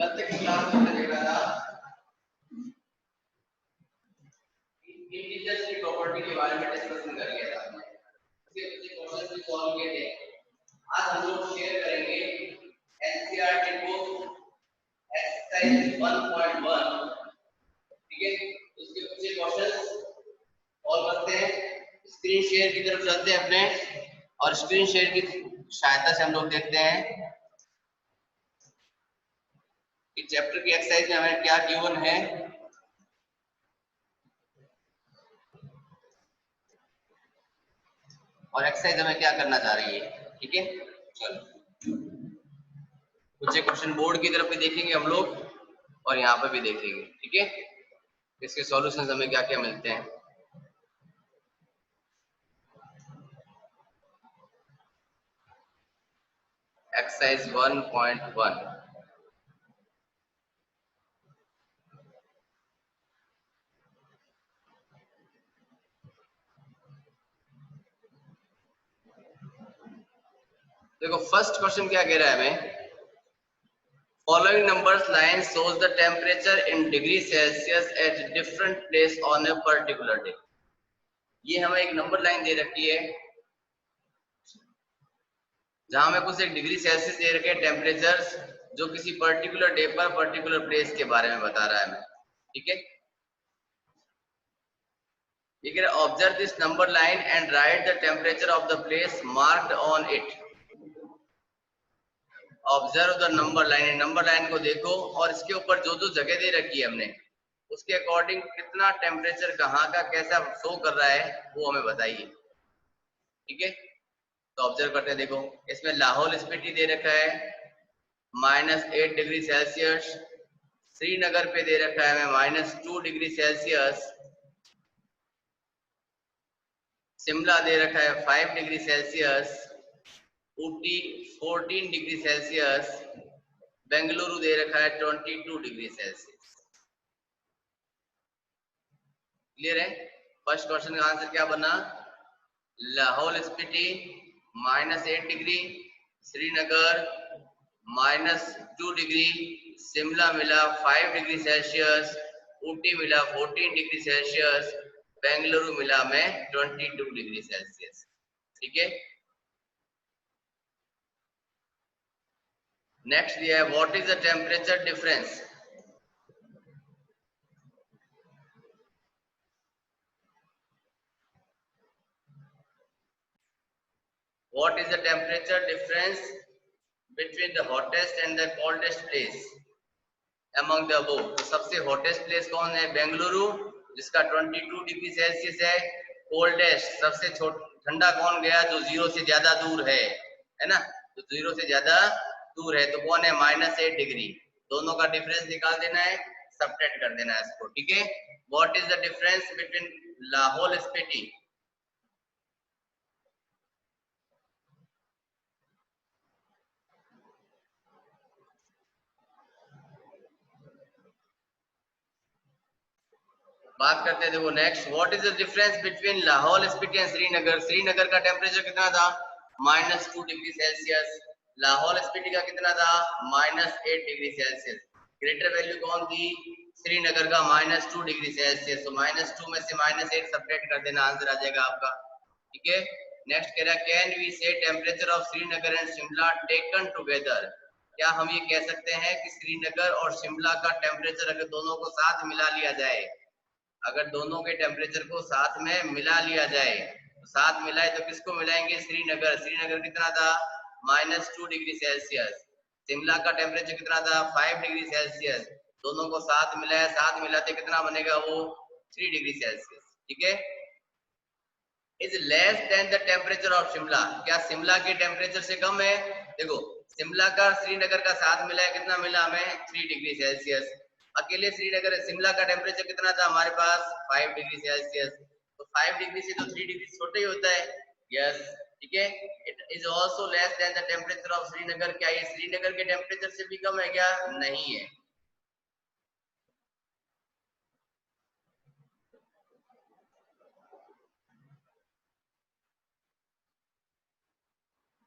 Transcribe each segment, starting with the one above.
कल तक क्लास में देखा था इंटीजर्स की प्रॉपर्टी के बारे में डिस्कशन कर लिया था हमने। उसके कुछ क्वेश्चन भी सॉल्व किए थे। आज हम लोग शेयर करेंगे एनसीईआरटी बुक एक्सरसाइज 1.1। ठीक है, उसके कुछ क्वेश्चन सॉल्व करते हैं। स्क्रीन शेयर की तरफ चलते हैं अपने, और स्क्रीन शेयर की सहायता से हम लोग देखते हैं कि चैप्टर की एक्सरसाइज में हमें क्या गिवन है और एक्सरसाइज हमें क्या करना चाह रही है। ठीक है, चलो कुछ क्वेश्चन बोर्ड की तरफ भी देखेंगे हम लोग और यहाँ पे भी देखेंगे। ठीक है, इसके सॉल्यूशंस हमें क्या क्या मिलते हैं। एक्सरसाइज 1.1। देखो फर्स्ट क्वेश्चन क्या कह रहा है हमें, following numbers line shows the temperature in degree Celsius at different place on a particular day। ये हमें एक नंबर लाइन दे रखी है जहां हमें कुछ एक डिग्री सेल्सियस दे रखे हैं टेम्परेचर, जो किसी पर्टिकुलर डे पर पर्टिकुलर प्लेस के बारे में बता रहा है हमें। ठीक है, ये कह रहा है observe this number line and right the temperature of the place marked on it. Observe the number line, number line को देखो और इसके ऊपर जो जो जगह दे रखी है हमने उसके अकॉर्डिंग कितना टेम्परेचर कहाँ का कैसा शो कर रहा है वो हमें बताइए। ठीक है, तो ऑब्जर्व करते हैं। देखो इसमें लाहौल स्पीति दे रखा है -8 डिग्री सेल्सियस, श्रीनगर पे दे रखा है हमें -2 डिग्री सेल्सियस, शिमला दे रखा है 5 degree Celsius, Ooty 14 degree Celsius, Bengaluru दे रखा है 22 डिग्री सेल्सियस। क्लियर है? फर्स्ट क्वेश्चन का आंसर क्या बना, लाहौल स्पीति -8 डिग्री, श्रीनगर -2 डिग्री, शिमला मिला 5 डिग्री सेल्सियस, ऊटी मिला 14 डिग्री सेल्सियस, बेंगलुरु मिला में 22 डिग्री सेल्सियस। ठीक है, नेक्स्ट दिया है what is the temperature difference. What is the temperature difference between the hottest and the coldest place among the above. तो सबसे हॉटेस्ट प्लेस कौन है, बेंगलुरु जिसका 22 डिग्री सेल्सियस है। कोल्डेस्ट सबसे ठंडा कौन गया, जो 0 से ज्यादा दूर है ना, तो 0 से ज्यादा दूर है तो कौन है, -8 डिग्री। दोनों का डिफरेंस निकाल देना है, सबट्रैक्ट कर देना है इसको। ठीक है, what is the difference between Lahaul Spiti, बात करते हैं। देखो next, what is the difference between Lahaul Spiti and Srinagar. Srinagar का टेम्परेचर कितना था, -2 डिग्री सेल्सियस। लाहौल स्पीति का कितना था, -8 डिग्री सेल्सियस। ग्रेटर वैल्यू कौन थी, श्रीनगर का -2 डिग्री सेल्सियस। तो -2 में से -8 सब्ट्रैक्ट कर देना, आंसर आ जाएगा आपका। ठीक है, नेक्स्ट कह रहा है कैन वी से temperature of Srinagar and Shimla taken together. क्या हम ये कह सकते हैं कि श्रीनगर और शिमला का टेम्परेचर अगर दोनों को साथ मिला लिया जाए, अगर दोनों के टेम्परेचर को साथ में मिला लिया जाए, तो साथ मिलाए तो किसको मिलाएंगे, श्रीनगर। श्रीनगर कितना था, -2 डिग्री सेल्सियस। शिमला का टेम्परेचर कितना था, 5 डिग्री सेल्सियस। दोनों को साथ मिलाया, साथ मिलाते कितना बनेगा, वो 3 डिग्री सेल्सियस। ठीक है, is less than the temperature of Shimla. क्या शिमला के टेम्परेचर से कम है। देखो शिमला का श्रीनगर का साथ मिला है, कितना मिला हमें, 3 डिग्री सेल्सियस। अकेले श्रीनगर शिमला का टेम्परेचर कितना था हमारे पास, 5 डिग्री सेल्सियस। तो 5 डिग्री से तो 3 डिग्री छोटा ही होता है। यस, ठीक है, it is also less than the temperature of Srinagar. क्या ये श्रीनगर के टेम्परेचर से भी कम है क्या, नहीं है।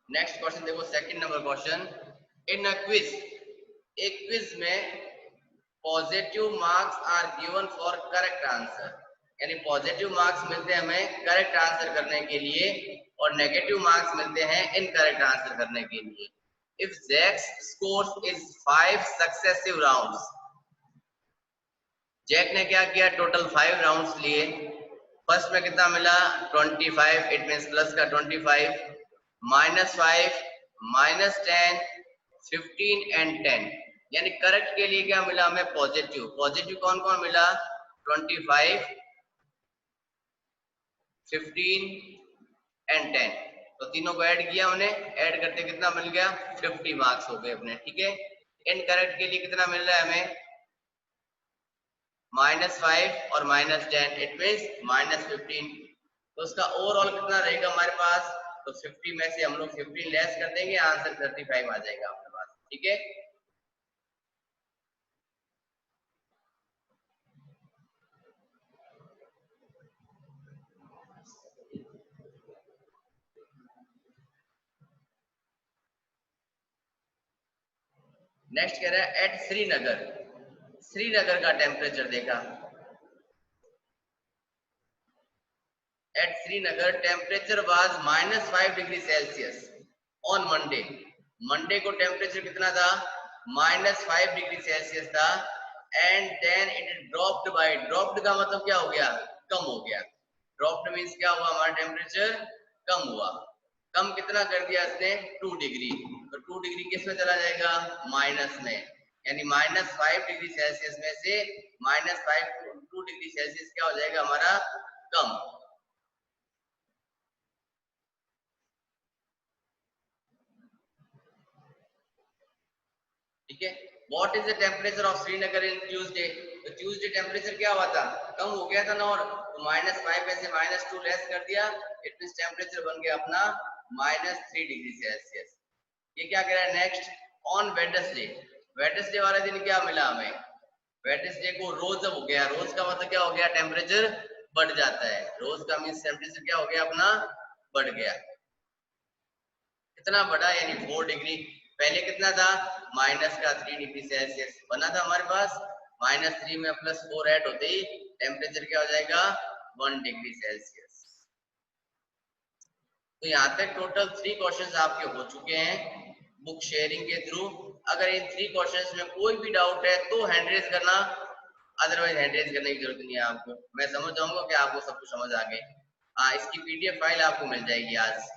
नेक्स्ट क्वेश्चन देखो, second number question, in a quiz एक क्विज में positive marks are given for correct answer, यानी पॉजिटिव मार्क्स मिलते हैं हमें करेक्ट आंसर करने के लिए और नेगेटिव मार्क्स मिलते हैं इनकरेक्ट आंसर करने के लिए। If Jack's scores is 5 successive rounds, Jack ने क्या किया, टोटल 5 राउंड्स लिए। फर्स्ट में कितना मिला 25, इट मींस प्लस का 25, -5, -10, 15 एंड 10, यानी करेक्ट के लिए क्या मिला हमें पॉजिटिव। पॉजिटिव कौन कौन मिला 25, 15 एंड 10, तो तीनों को ऐड किया हमने, ऐड करते कितना मिल गया 50 मार्क्स हो गए अपने, ठीक है। इनकरेक्ट के लिए कितना मिल रहा है हमें -5 और -10, इट मींस -15, तो उसका ओवरऑल कितना रहेगा हमारे पास, तो 50 में से हम लोग 15 लेस कर देंगे, आंसर 35 आ जाएगा आपके पास, ठीक है। नेक्स्ट कह रहा है एट श्रीनगर, श्रीनगर का टेम्परेचर देखा। At Srinagar temperature was -5 degree Celsius on Monday, Monday को टेम्परेचर कितना था -5 डिग्री सेल्सियस था, and then it dropped by, dropped का मतलब क्या हो गया कम हो गया, ड्रॉप्ड मींस क्या हुआ हमारा टेम्परेचर कम हुआ, कम कितना कर दिया इसने 2 डिग्री, तो 2 डिग्री किस में चला जाएगा माइनस में, यानी -5 डिग्री सेल्सियस में से -5 2 डिग्री सेल्सियस क्या हो जाएगा हमारा कम। ठीक है, what is the temperature of Srinagar in Tuesday, तो ट्यूसडे टेम्परेचर क्या हुआ था कम हो गया था ना, और तो -5 में से -2 लेस कर दिया, इट मींस टेम्परेचर बन गया अपना -3 डिग्री सेल्सियस। ये क्या कह रहा है नेक्स्ट, ऑन वेडनेसडे, वेडनेसडे वाले दिन क्या मिला हमें, वेडनेसडे को रोज हो गया, रोज का मतलब क्या हो गया टेम्परेचर बढ़ जाता है, रोज का मींस टेम्परेचर क्या हो गया अपना बढ़ गया, कितना बढ़ा यानी 4 डिग्री, पहले कितना था -3 डिग्री सेल्सियस बना था हमारे पास, -3 में +4 ऐड होते ही टेम्परेचर क्या हो जाएगा 1 डिग्री सेल्सियस। तो यहाँ तक टोटल 3 क्वेश्चंस आपके हो चुके हैं बुक शेयरिंग के थ्रू। अगर इन 3 क्वेश्चंस में कोई भी डाउट है तो हैंड रेज करना, अदरवाइज हैंड रेज करने की जरूरत नहीं है आपको, मैं समझ जाऊंगा कि आपको सब कुछ समझ आ गए। हाँ, इसकी पीडीएफ फाइल आपको मिल जाएगी आज।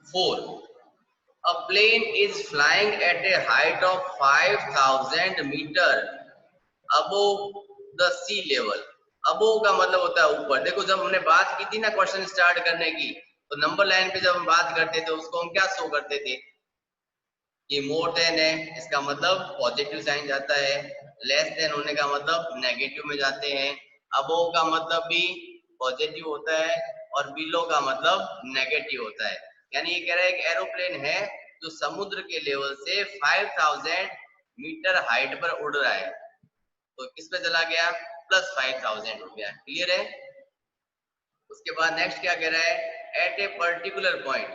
4, a plane is flying at a height of 5000 meter above the sea level, above का मतलब होता है ऊपर। देखो जब हमने बात की थी ना क्वेश्चन स्टार्ट करने की, तो नंबर लाइन पे जब हम बात करते थे उसको हम क्या शो करते थे, ये मोर देन है इसका मतलब पॉजिटिव साइन जाता है, लेस देन होने का मतलब नेगेटिव में जाते हैं, अबोव का मतलब भी पॉजिटिव होता है और बिलो का मतलब नेगेटिव होता है। यानी ये कह रहा है एक एरोप्लेन है जो समुद्र के लेवल से 5000 मीटर हाइट पर उड़ रहा है, तो किस पे चला गया +5000 हो गया, क्लियर है। उसके बाद नेक्स्ट क्या कह रहा है, at a particular point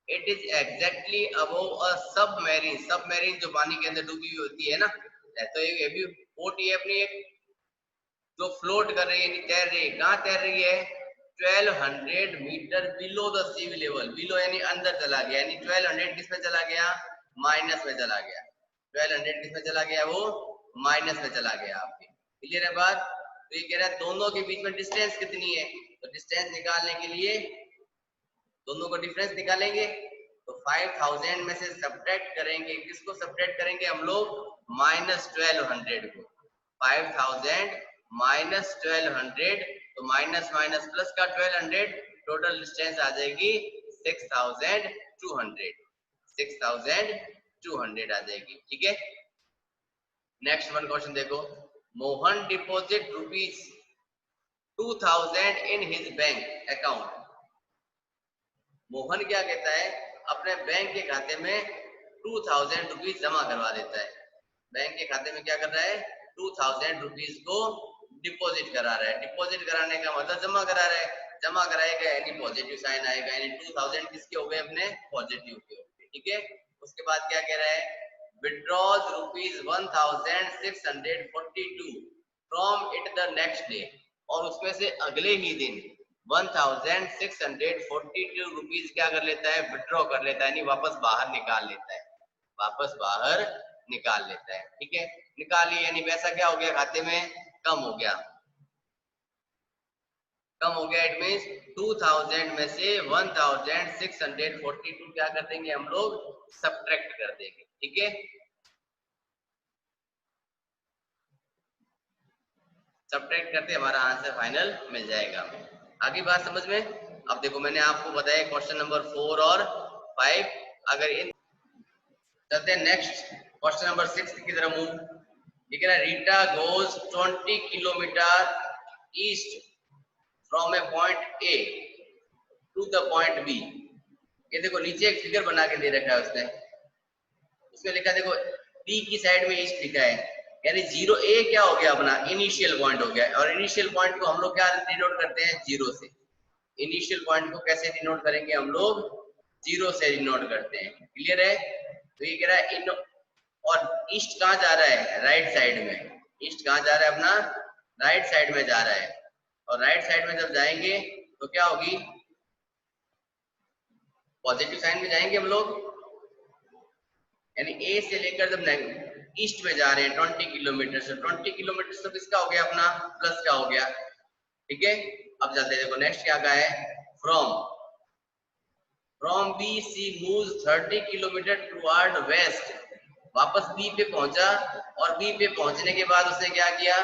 it is exactly above a submarine, submarine जो पानी के अंदर डूबी हुई होती है ना, तो ये भी बोट ये अपनी एक जो फ्लोट कर रही है तैर रही है, कहाँ तैर रही है 1200 metre below the sea level, below यानी अंदर चला गया, यानी 1200 किस में चला गया माइनस में चला गया, 1200 किस में चला गया वो माइनस में चला गया आपके, क्लियर है बात। तो ये कह रहा है दोनों के बीच में डिस्टेंस कितनी है, तो डिस्टेंस निकालने के लिए दोनों को डिफरेंस निकालेंगे, तो 5000 में से सब्ट्रैक्ट करेंगे, किसको सब्ट्रैक्ट करेंगे हम लोग -1200 को, 5000 -1200, तो माइनस माइनस प्लस का 1200, टोटल डिस्टेंस आ जाएगी 6200, 6200 आ जाएगी, ठीक है। नेक्स्ट वन क्वेश्चन देखो, Mohan deposit ₹2000 in his bank account, Mohan क्या कहता है अपने बैंक के खाते में 2000 रुपीज जमा करवा देता है, बैंक के खाते में क्या कर रहा है 2000 रुपीज को डिपॉजिट करा रहा है, डिपॉजिट कराने का मतलब जमा करा रहा है, जमा कराएगा यानी पॉजिटिव साइन आएगा, यानी 2000 किसके हो गए अपने पॉजिटिव के हो गए। ठीक है, उसके बाद क्या कह रहा है, withdraws ₹1642 from it the next day, और उसमें से अगले ही दिन 1642 रुपीज क्या कर लेता है, विड्रॉ कर लेता है, यानी वापस बाहर निकाल लेता है, वापस बाहर निकाल लेता है। ठीक है, निकालिए यानी पैसा क्या हो गया खाते में, कम हो गया, कम हो गया। इट मींस 2000 में से 1642 क्या कर देंगे हम लोग, सब्ट्रैक्ट कर देंगे। ठीक है, सब्ट्रैक्ट करते हमारा आंसर फाइनल मिल जाएगा। आगे बात समझ में। अब देखो मैंने आपको बताया क्वेश्चन नंबर 4 और 5, अगर इन चलते हैं नेक्स्ट क्वेश्चन नंबर 6 की तरफ मूव। ठीक है ना, Rita goes 20 kilometre east from a point A to the point B. ये देखो नीचे एक फिगर बना के दे रखा है उसने, उसमें लिखा देखो बी की साइड में ईस्ट लिखा है, यानी 0 ए क्या हो गया अपना इनिशियल पॉइंट हो गया, और इनिशियल पॉइंट को हम लोग क्या डिनोट करते हैं, 0 से। इनिशियल पॉइंट को कैसे डिनोट करेंगे हम लोग, 0 से डिनोट करते हैं। क्लियर है, तो ये कह रहा है इन, और ईस्ट कहाँ जा रहा है, राइट साइड में। ईस्ट कहाँ जा रहा है अपना, राइट साइड में जा रहा है, और राइट साइड में जब जाएंगे तो क्या होगी, पॉजिटिव साइन में जाएंगे हम लोग, यानी ए से लेकर जब ईस्ट में जा रहे हैं 20 किलोमीटर से, 20 किलोमीटर तो किसका हो गया अपना, प्लस का हो गया। ठीक है, अब चलते देखो नेक्स्ट क्या कहा है, from B C moves 30 kilometre toward west, वापस बी पे पहुंचा, और बी पे पहुंचने के बाद उसने क्या किया,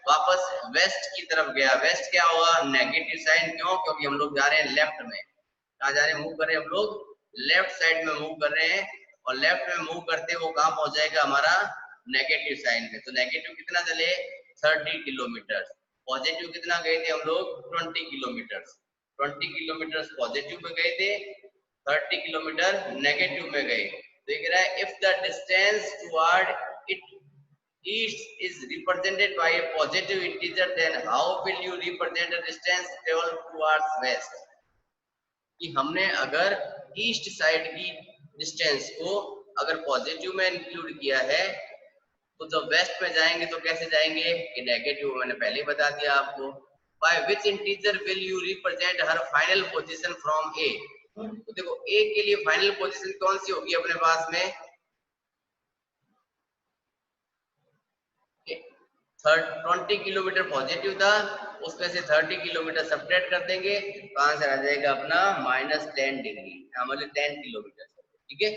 वापस वेस्ट की तरफ गया। वेस्ट क्या होगा, नेगेटिव साइन, क्यों, क्योंकि हम लोग जा रहे हैं लेफ्ट में। कहा जा रहे हैं, मूव कर रहे हैं हम लोग लेफ्ट साइड में मूव कर रहे हैं, और लेफ्ट में मूव करते वो कहां पहुंच जाएगा हमारा नेगेटिव साइन में। तो नेगेटिव कितना चले, 30 किलोमीटर, पॉजिटिव कितना गए थे हम लोग, 20 किलोमीटर। 20 किलोमीटर पॉजिटिव में गए थे, 30 किलोमीटर नेगेटिव में गए। तो ये कह रहा है if the distance toward it east is represented by a positive integer, then how will you represent the distance travel towards west. कि हमने अगर ईस्ट साइड की डिस्टेंस को अगर पॉजिटिव में इंक्लूड किया है, तो जब वेस्ट में जाएंगे तो कैसे जाएंगे, कि नेगेटिव, मैंने पहले ही बता दिया आपको। By which integer will you represent her final position from A. तो देखो ए के लिए फाइनल पोजीशन कौन सी होगी अपने पास में, 20 किलोमीटर पॉजिटिव था, उसमें से 30 किलोमीटर सब्ट्रैक्ट कर देंगे तो आंसर आ जाएगा अपना -10 डिग्री, मतलब 10 किलोमीटर। ठीक है,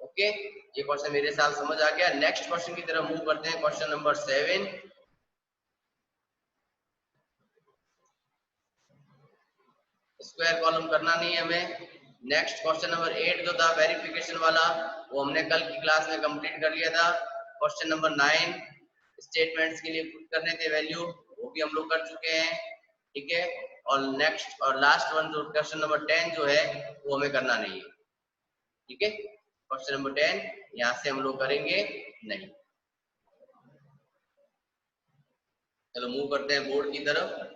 ओके, ये क्वेश्चन मेरे साथ समझ आ गया। नेक्स्ट क्वेश्चन की तरफ मूव करते हैं, क्वेश्चन नंबर 7। स्क्वायर कॉलम करना नहीं है हमें। नेक्स्ट क्वेश्चन नंबर 8 जो था वेरिफिकेशन वाला, वो हमने कल की क्लास में कंप्लीट कर लिया था। क्वेश्चन नंबर 9 स्टेटमेंट्स के लिए पुट करने थे वैल्यू, वो भी हम लोग कर चुके हैं। ठीक है, और नेक्स्ट और लास्ट वन जो क्वेश्चन नंबर 10 जो है वो हमें करना नहीं है। ठीक है, क्वेश्चन नंबर 10 यहाँ से हम लोग करेंगे नहीं। चलो मूव करते हैं बोर्ड की तरफ।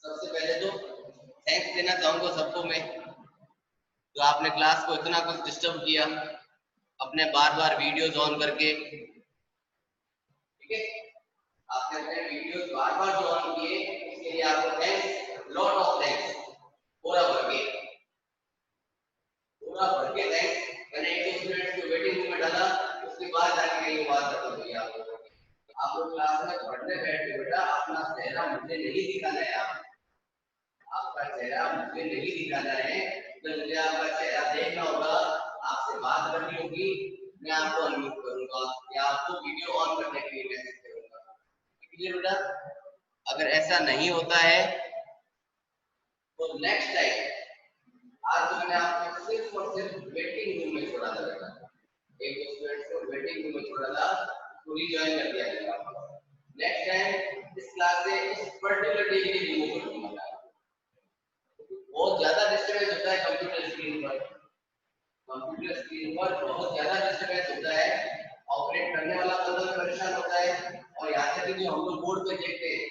सबसे पहले तो थैंक्स देना चाहूंगा सबको मैं, तो आपने क्लास को इतना कुछ डिस्टर्ब किया अपने बार बार वीडियोस ऑन करके। ठीक है, आपने अपने वीडियोस बार बार जो ऑन किए इसके लिए आपको थैंक्स, लॉट ऑफ थैंक्स, पूरा भर के थैंक्स। मैंने एक स्टूडेंट को वेटिंग रूम में डाला, उसके बाद जाके ये बात खत्म हुई। आप लोग क्लास में पढ़ने बैठे, बेटा अपना चेहरा मुझे नहीं दिखाना है, आपका चेहरा मुझे नहीं दिखाना है। तो मुझे आपका चेहरा देखना होगा, आपसे बात करनी होगी, मैं आपको अनम्यूट करूंगा या आपको वीडियो ऑन करने के लिए मैसेज करूंगा। क्लियर बेटा, अगर ऐसा नहीं होता है तो नेक्स्ट टाइम, आज तो मैंने आपको सिर्फ और सिर्फ वेटिंग रूम में छोड़ा था बेटा, एक दो स्टूडेंट्स को वेटिंग रूम में छोड़ा था, पूरी ज्वाइन कर दिया जाएगा। नेक्स्ट टाइम इस क्लास से इस पर्टिकुलर डे के लिए रिमूव कर दूंगा, बहुत ज्यादा डिस्टर्बेंस होता है कंप्यूटर स्क्रीन पर। कंप्यूटर स्क्रीन पर बहुत ज्यादा डिस्टर्बेंस होता है, ऑपरेट करने वाला बंदा भी परेशान होता है, और यहाँ तक कि जो हम लोग बोर्ड पे देखते हैं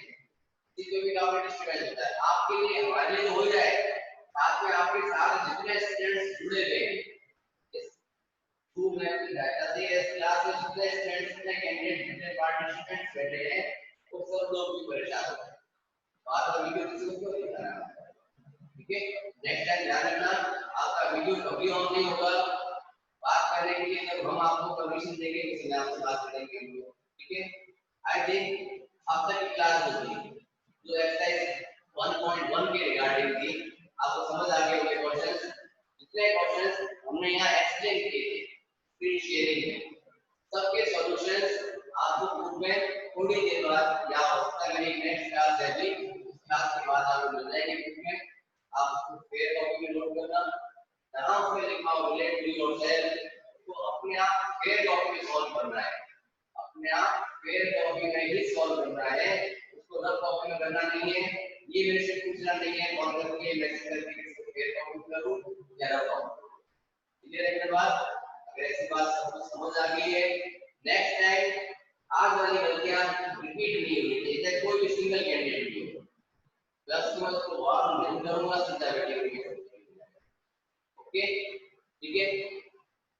इसमें भी काफी डिस्टर्बेंस होता है। आपके लिए हमारे लिए हो जाए, साथ में आपके साथ जितने स्टूडेंट्स जुड़े हुए हैं इस Zoom ऐप की सहायता से, इस क्लास में जितने स्टूडेंट्स, जितने कैंडिडेट, जितने पार्टिसिपेंट्स बैठे हैं वो सब लोग भी परेशान होते हैं। बात और वीडियो किसी को क्यों नहीं करना, ठीक है? नेक्स्ट टाइम ध्यान रखना, आपका वीडियो कभी ऑन नहीं होगा। बात करने के लिए जब हम आपको परमिशन देंगे किसी ने आपसे बात करने के लिए, ठीक है? आई थिंक अब तक की क्लास होगी जो एक्सरसाइज 1.1 के रिगार्डिंग थी, आपको समझ आ गए होंगे क्वेश्चंस। जितने क्वेश्चंस हमने यहाँ एक्सप्लेन किए थे स्क्रीन शेयरिंग में, सबके सॉल्यूशंस आपको ग्रुप में थोड़ी देर बाद या हो सकता है मेरी नेक्स्ट क्लास है भी, उस क्लास के बाद आपको मिल जाएगी ग्रुप में। आप उसको फेयर कॉपी में नोट करना, जहां उसमें लिखा हो रिलेट टू योरसेल्फ, तो अपने आप फेयर कॉपी में सॉल्व करना है, अपने आप फेयर कॉपी में ही सॉल्व करना है, उसको रफ कॉपी में करना नहीं है। ये मेरे से पूछना नहीं है कौन करके मैसेज करके इसको फेयर कॉपी करूं या रफ कॉपी। क्लियर है मेरी बात? अगर ऐसी बात सबको समझ आ गई है, नेक्स्ट टाइम आज वाली गलतियां रिपीट नहीं होगी, जैसे कोई भी सिंगल कैंडिडेट नहीं हो, प्लस में उसको वार्न नहीं करूंगा, सीधा बैठेंगे, ओके? ठीक है?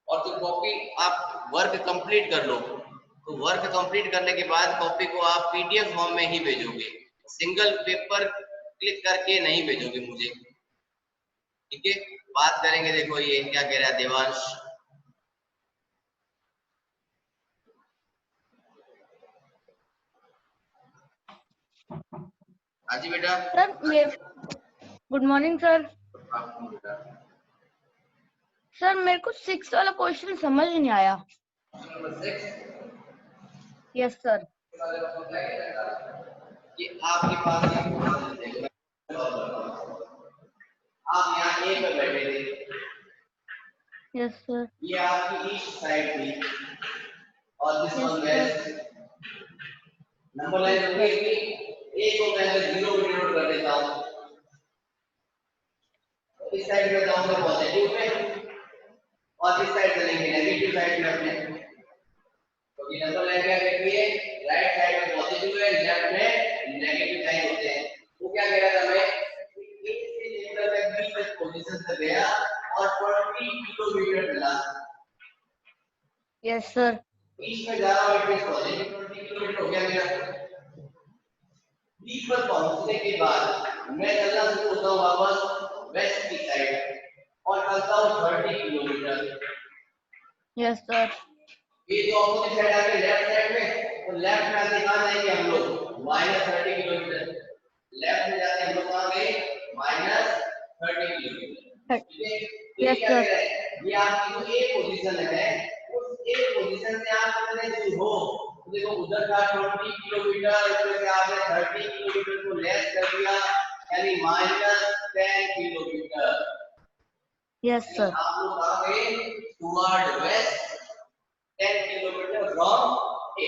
और जो कॉपी आप वर्क कंप्लीट कर लो, तो वर्क कंप्लीट करने के बाद कॉपी को आप पीडीएफ फॉर्म में ही भेजोगे, सिंगल पेपर क्लिक करके नहीं भेजोगे मुझे, ठीक है? बात करेंगे, देखो ये क्या कह रहा है देवांश। हाँ जी बेटा। Sir good morning sir. Sir मेरे को 6 वाला क्वेश्चन समझ नहीं आया। Yes sir. ये आपके पास आप यहाँ ए पर बैठे थे, यस सर। ये आपकी ईस्ट साइड थी और this one west. Number line होगी कि ए को पहले 0 में डिनोट कर देता हूँ, इस साइड में जाऊंगा पॉजिटिव में और इस साइड चलेंगे नेगेटिव साइड में अपने, क्योंकि नंबर लाइन क्या कहती है, राइट साइड में पॉजिटिव है, लेफ्ट में नेगेटिव साइन होते हैं। वो क्या कह रहा था मैं, ए से लेकर मैं बी तक पोजीशन तक गया और 40 किलोमीटर मिला। Yes sir. बीच में जा रहा हूँ, इट मींस पॉजिटिव 20 किलोमीटर हो गया मेरा। बी पर पहुंचने के बाद मैं चलना शुरू होता हूँ वापस वेस्ट की साइड और चलता हूँ 30 किलोमीटर। Yes sir. ये जो ऑपोजिट साइड आके लेफ्ट साइड में, तो लेफ्ट में आते कहाँ जाएंगे हम लोग, -30 किलोमीटर। लेफ्ट में जाते हम लोग कहाँ गए, -30 किलोमीटर, ठीक है? तो ये क्या कह रहा है, ये आपकी जो ए पोजीशन है, उस ए पोजीशन से आप कितने दूर हो, तो देखो उधर था 20 किलोमीटर, उसमें से आपने 30 किलोमीटर को लेस कर दिया, यानी -10 किलोमीटर। Yes sir. आप लोग कहाँ गए, toward west 10 kilometre from A,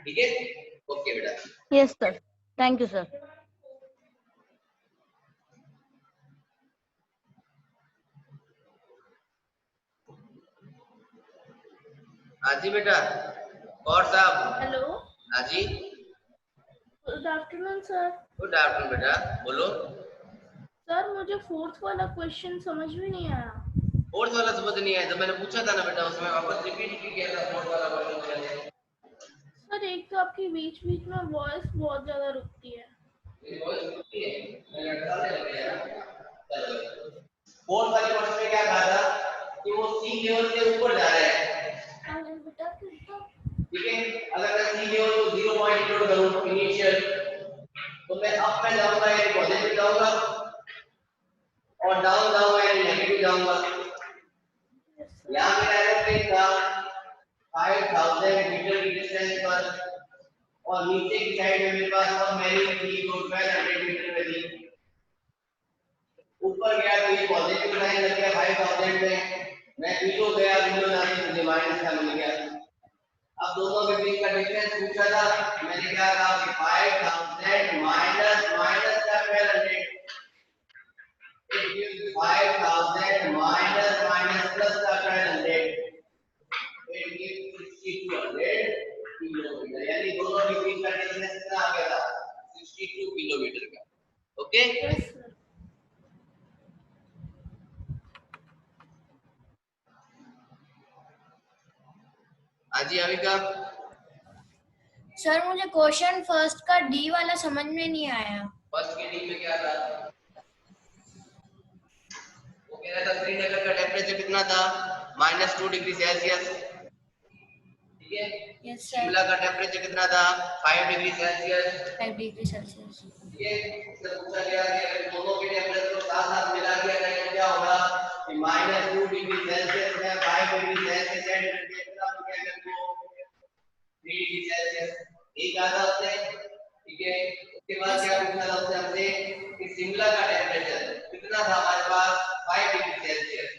ठीक है? ओके बेटा। Yes sir, thank you sir. हाँ जी बेटा, कौर साहब। हेलो। हाँ जी, good afternoon sir. Good afternoon बेटा, बोलो। सर मुझे फोर्थ वाला क्वेश्चन समझ में नहीं आया। फोर्थ वाला समझ नहीं आया, जब मैंने पूछा था ना बेटा, उसमें वापस रिपीट भी किया था फोर्थ वाला क्वेश्चन। सर एक तो आपकी बीच बीच में वॉइस बहुत ज्यादा रुकती है। फोर्थ वाले क्वेश्चन में क्या कहा था कि वो सी लेवल से ऊपर जा रहे हैं, ठीक है? अगर मैं सी लेवल को 0 पॉइंट नोट करूं इनिशियल, तो मैं अप में जाऊंगा यानी पॉजिटिव जाऊंगा और डाउन जाऊंगा यानी नेगेटिव जाऊंगा। यहाँ मेरा एरोप्लेन था 5000 मीटर की डिस्टेंस पर और नीचे की साइड में मेरे पास सबमरीन थी जो 1200 मीटर में थी। ऊपर गया तो ये पॉजिटिव लाइन लग गया 5000 में, मैं बिलो गया, बिलो जाके मुझे माइनस का मिल गया। अब दोनों के बीच का डिफरेंस पूछा था, मैंने क्या कहा कि 5000 माइनस का 1200, it gives 5000 minus plus का 100, it gives 6200 किलोमीटर, यानी दोनों के बीच का डिस्टेंस कितना आ गया था 62 किलोमीटर का। Okay yes sir. हाँ जी अविका। सर मुझे क्वेश्चन फर्स्ट का डी वाला समझ में नहीं आया। फर्स्ट के डी में क्या था, वो कह रहा था श्रीनगर का टेम्परेचर कितना था -2 डिग्री सेल्सियस, ठीक है। Yes sir. शिमला का टेम्परेचर कितना था 5 डिग्री सेल्सियस, 5 डिग्री सेल्सियस। ठीक है। इससे पूछा गया कि अगर दोनों के टेम्परेचर को साथ साथ मिला दिया जाए तो क्या होगा कि -2 डिग्री सेल्सियस है 5 डिग्री सेल्सियस है, कितना हो गया हमको 3 डिग्री सेल्सियस, ठीक आता उससे, ठीक है। उसके बाद क्या पूछा था उससे हमसे कि शिमला का टेम्परेचर कितना था हमारे पास 5 डिग्री सेल्सियस,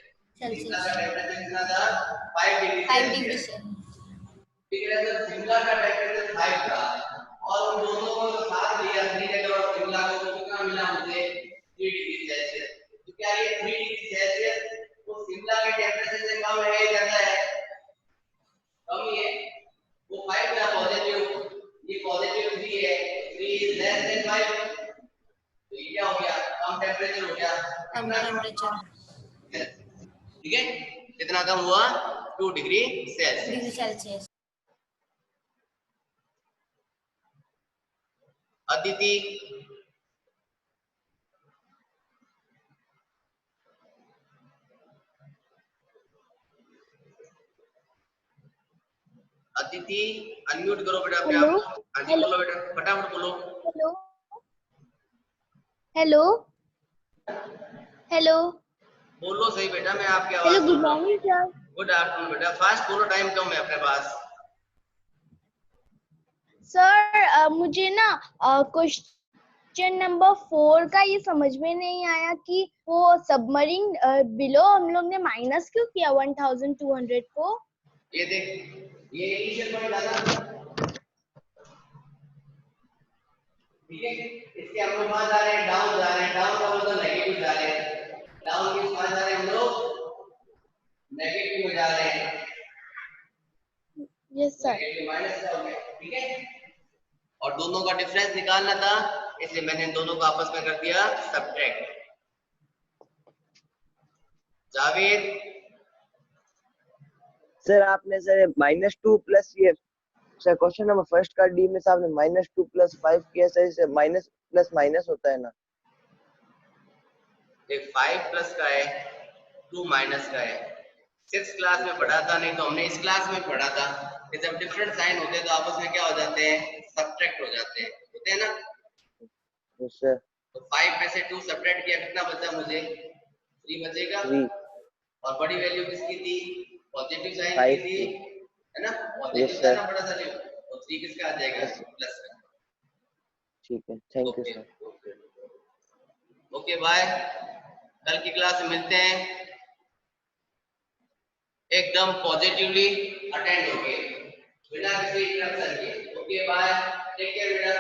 शिमला का टेम्परेचर कितना था 5 डिग्री सेल्सियस, ठीक है। जब शिमला का टेम्परेचर 5 था और उन दोनों को साथ लिया श्रीनगर और शिमला को, तो कितना मिला मुझे 3 डिग्री सेल्सियस। तो क्या ये 3 डिग्री सेल्सियस वो शिमला के टेम्परेचर से कम है या ज्यादा है, कम ही है, वो 5 का पॉजिटिव, ये पॉजिटिव 3 है, 3 इज लेस देन 5, तो ये क्या हो गया कम टेम्परेचर हो गया, कम टेम्परेचर, ठीक है। कितना कम हुआ 2 degree Celsius. Aditi Aditi unmute करो बेटा अपने आप। हाँ जी बोलो बेटा फटाफट बोलो। हेलो हेलो हेलो बोलो सही बेटा, मैं आपकी आवाज हेलो, सुन गुड रहा हूँ। Morning sir. गुड आफ्टरनून बेटा, फास्ट बोलो टाइम कम है अपने पास। सर मुझे ना क्वेश्चन नंबर 4 का ये समझ में नहीं आया कि वो सबमरीन बिलो हम लोग ने माइनस क्यों किया 1200 को। ये देख, ये इनिशियल पॉइंट था, ठीक है। इसके हम लोग कहां जा रहे हैं, डाउन जा रहे हैं, डाउन का मतलब नेगेटिव जा रहे हैं, डाउन के कहां जा रहे हैं हम लोग, नेगेटिव में जा रहे हैं। Yes sir. नेगेटिव माइनस का हो गया, ठीक है। और दोनों का डिफरेंस निकालना था, इसलिए मैंने इन दोनों को आपस में कर दिया सब्ट्रैक्ट। जावेद सर आपने सर -2 प्लस ये सर क्वेश्चन नंबर फर्स्ट का डी में से आपने -2 + 5 किया सर, इसे माइनस प्लस माइनस होता है ना। एक 5 प्लस का है 2 माइनस का है, 6th क्लास में पढ़ा था, नहीं तो हमने इस क्लास में पढ़ा था कि जब डिफरेंट साइन होते हैं तो आपस में क्या हो जाते हैं सब्ट्रैक्ट हो जाते हैं, होते हैं ना। Yes sir. तो 5 में से 2 सब्ट्रैक्ट किया, कितना बचा मुझे 3 बचेगा। 3 और बड़ी वैल्यू किसकी थी, पॉजिटिव साइन 5 की थी, है ना, यस पॉजिटिव था सर। ना बड़ा सा, तो 3 किसका आ जाएगा प्लस का। ठीक है, thank you okay sir. Okay bye, कल की क्लास में मिलते हैं। एकदम पॉजिटिवली अटेंड होके बिना किसी इंटरप्शन के। ओके बाय, टेक केयर बेटा।